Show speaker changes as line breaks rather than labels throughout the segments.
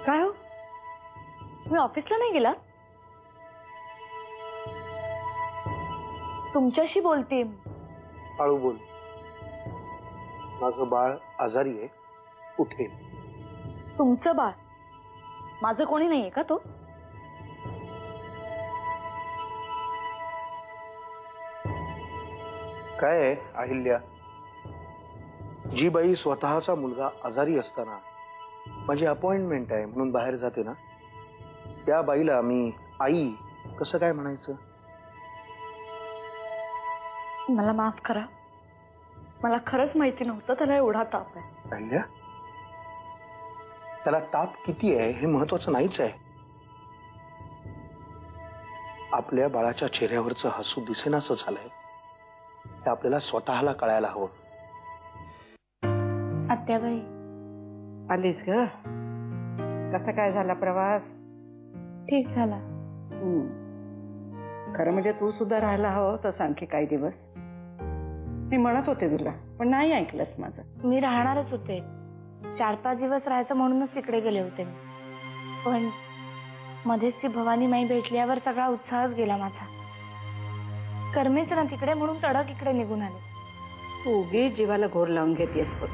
काय हो, तुम्ही ऑफिसला नाही गेला? तुमच्याशी बोलते.
हळू बोल. माझं बाळ आजारी आहे, उठेल.
तुमचं बाळ? माझं कोणी नाहीये का तो?
काय आहे अहिल्या, जी बाई स्वतःचा मुलगा आजारी असताना माझी अपॉइंटमेंट आहे म्हणून बाहेर जाते ना, त्या बाईला मी आई कसं काय म्हणायचं?
मला माफ करा, मला खरंच माहिती नव्हतं त्याला एवढा ताप आहे.
अहिल्या, त्याला ताप किती आहे हे महत्वाचं नाहीच आहे. आपल्या बाळाच्या चेहऱ्यावरचं हसू दिसेनाचं झालंय, हे आपल्याला स्वतःला कळायला हवं.
आत्याबाई,
आलीस ग? कसा काय झाला प्रवास?
ठीक झाला.
खरं म्हणजे तू सुद्धा राहायला हवं तसं आणखी काही दिवस. मी म्हणत होते तुला, पण नाही ऐकलंस माझं.
मी राहणारच होते, 4-5 दिवस राहायचं म्हणूनच तिकडे गेले होते मी. पण मध्येच ती भवानी माई भेटल्यावर सगळा उत्साहच गेला माझा. करमेच ना तिकडे म्हणून तडक इकडे निघून आले.
तू उगीच जीवाला घोर लावून घेतेस बघ.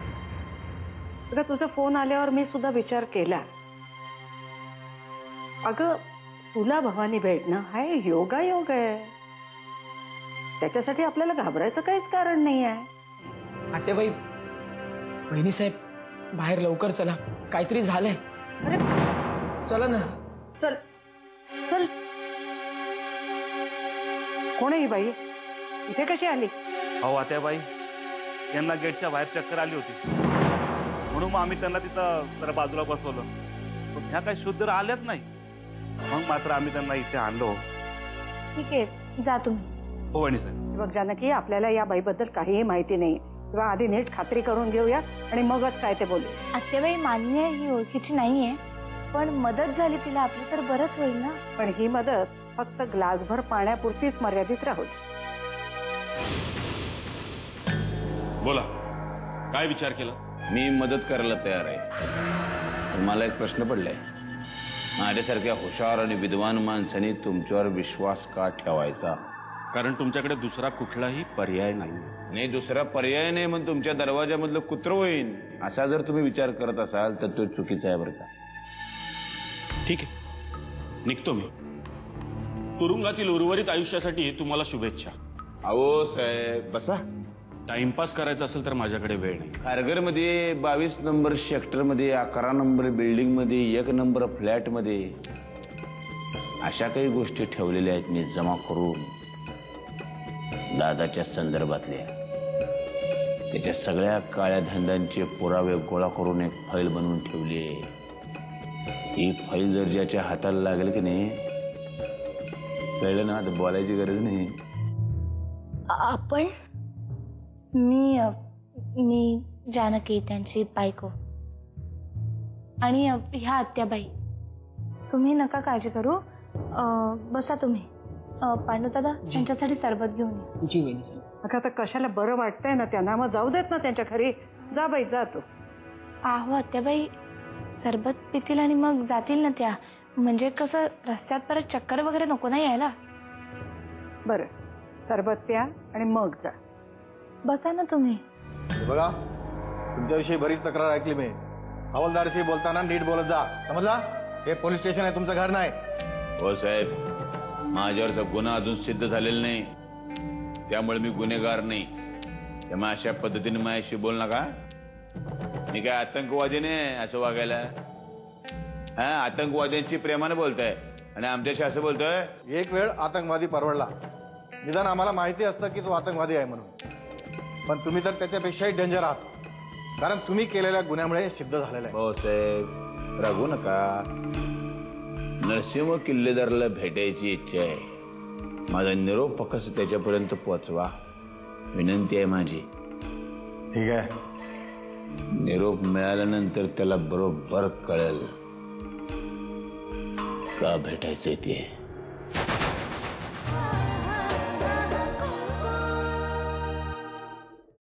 अगं तुझा फोन आल्यावर मी सुद्धा विचार केला. अगं तुला भवानी भेटणं हा योगायोग आहे. त्याच्यासाठी आपल्याला घाबरायचं काहीच कारण नाही आहे.
आत्याबाई, बहिणी साहेब, बाहेर लवकर चला, काहीतरी झालंय.
अरे
चला ना.
चल चल. कोण आहे ही बाई? इथे कशी आली?
अहो आत्याबाई, यांना गेटच्या बाहेर चक्कर आली होती म्हणून मग आम्ही त्यांना तिथं जरा बाजूला बसवलं. पण ह्या काही शुद्ध आल्याच नाही. मग मात्र आम्ही त्यांना इथे आणलो.
ठीक आहे, जा तुम्ही.
हो वहिनी साहेब.
बघ जानकी, आपल्याला या बाईबद्दल काहीही माहिती नाही. तेव्हा आधी नीट खात्री करून घेऊया आणि मगच काय ते बोलू.
आत्याबाई, मान्य आहे ही ओळखीची नाहीये, पण मदत झाली तिला आपली तर बरंच होईल ना.
पण ही मदत फक्त ग्लासभर पाण्यापुरतीच मर्यादित राहू.
बोला, काय विचार केला?
मी मदत करायला तयार आहे, पण मला एक प्रश्न पडलाय. माझ्यासारख्या हुशार आणि विद्वान माणसाने तुमच्यावर विश्वास का ठेवायचा?
कारण तुमच्याकडे दुसरा कुठलाही पर्याय नाही.
नाही, दुसरा पर्याय नाही म्हणून तुमच्या दरवाजामधलं कुत्र होईन असा जर तुम्ही विचार करत असाल तर तो चुकीचा आहे बरं का.
ठीक आहे, निघतो मी. तुरुंगातील उर्वरित आयुष्यासाठी तुम्हाला शुभेच्छा.
अहो साहेब बसा.
टाइमपास करायचा असेल तर माझ्याकडे वेळ नाही.
खारघरमध्ये 22 नंबर सेक्टरमध्ये 11 नंबर बिल्डिंगमध्ये 1 नंबर फ्लॅटमध्ये अशा काही गोष्टी ठेवलेल्या आहेत मी जमा करून, दादाच्या संदर्भातल्या. त्याच्या सगळ्या काळ्या धंद्यांचे पुरावे गोळा करून एक फाईल बनवून ठेवली आहे. ही फाईल जर ज्याच्या हाताला लागेल की नाही, कळलं ना, तर बोलायची गरज नाही.
आपण मी जानकी, त्यांची बायको, आणि ह्या आत्याबाई. तुम्ही नका काळजी करू, बसा तुम्ही. पांडू दादा, त्यांच्यासाठी सरबत घेऊन या.
जी वहिनी साहेब.
अगं आता कशाला बरं वाटतंय ना त्यांना, मग जाऊ देत ना त्यांच्या घरी. जा बाई, जा तू.
आहो आत्याबाई, सरबत पितील आणि मग जातील ना त्या. म्हणजे कसं, रस्त्यात परत चक्कर वगैरे नको ना यायला.
बरं, सरबत प्या आणि मग जा.
बसा ना तुम्ही.
बघा, तुमच्याविषयी बरीच तक्रार ऐकली मी. हवालदारशी बोलताना नीट बोलत जा, समजला? हे पोलीस स्टेशन आहे, तुमचं घर नाही.
हो साहेब, माझ्यावरचा गुन्हा अजून सिद्ध झालेला नाही, त्यामुळे मी गुन्हेगार नाही. त्यामुळे अशा पद्धतीने माझ्याशी बोल नका. मी काय आतंकवादी नाही असं वागायला. हा, आतंकवाद्यांची प्रेमाने बोलताय आणि आमच्याशी असं बोलतोय.
एक वेळ आतंकवादी परवडला, निदान आम्हाला माहिती असतं की तो आतंकवादी आहे म्हणून. पण तुम्ही तर त्याच्यापेक्षाही डेंजर आहात, कारण तुम्ही केलेल्या गुन्ह्यामुळे सिद्ध झालेलं आहे.
हो साहेब, रागू नका. नरसिंह किल्लेदारला भेटायची इच्छा आहे. माझा निरोप फक्त त्याच्यापर्यंत पोहोचवा, विनंती आहे माझी.
ठीक आहे.
निरोप मिळाल्यानंतर त्याला बरोबर कळेल का भेटायचंय ते.